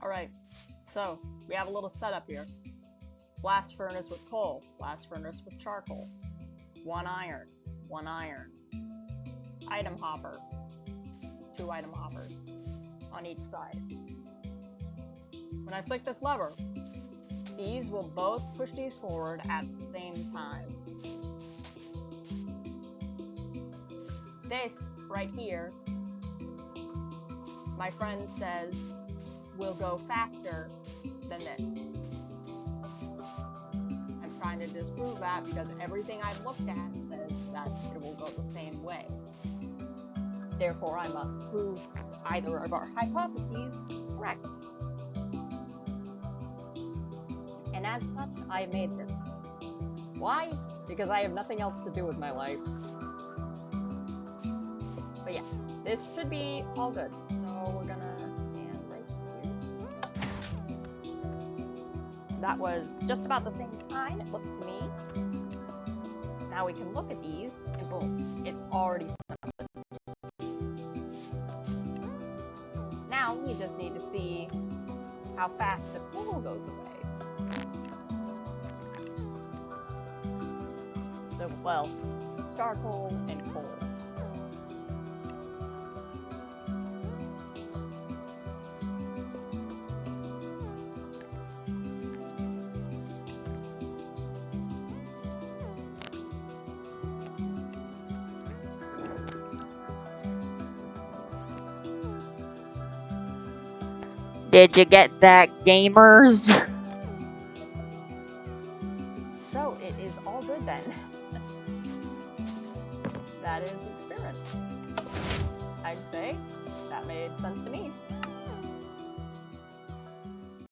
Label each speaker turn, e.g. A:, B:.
A: Alright, so we have a little setup here. Blast furnace with coal, blast furnace with charcoal. One iron. Item hopper. 2 item hoppers on each side. When I flick this lever, these will both push these forward at the same time. This right here, my friend says, will go faster than this. I'm trying to disprove that because everything I've looked at says that it will go the same way. Therefore, I must prove either of our hypotheses correct. And as such, I made this. Why? Because I have nothing else to do with my life. But yeah, this should be all good. So we're gonna stand right here. That was just about the same time, it looks to me. Now we can look at these, and boom, it's already set up. Now we just need to see how fast the coal goes away. So, well, charcoal and coal.
B: Did you get that, gamers?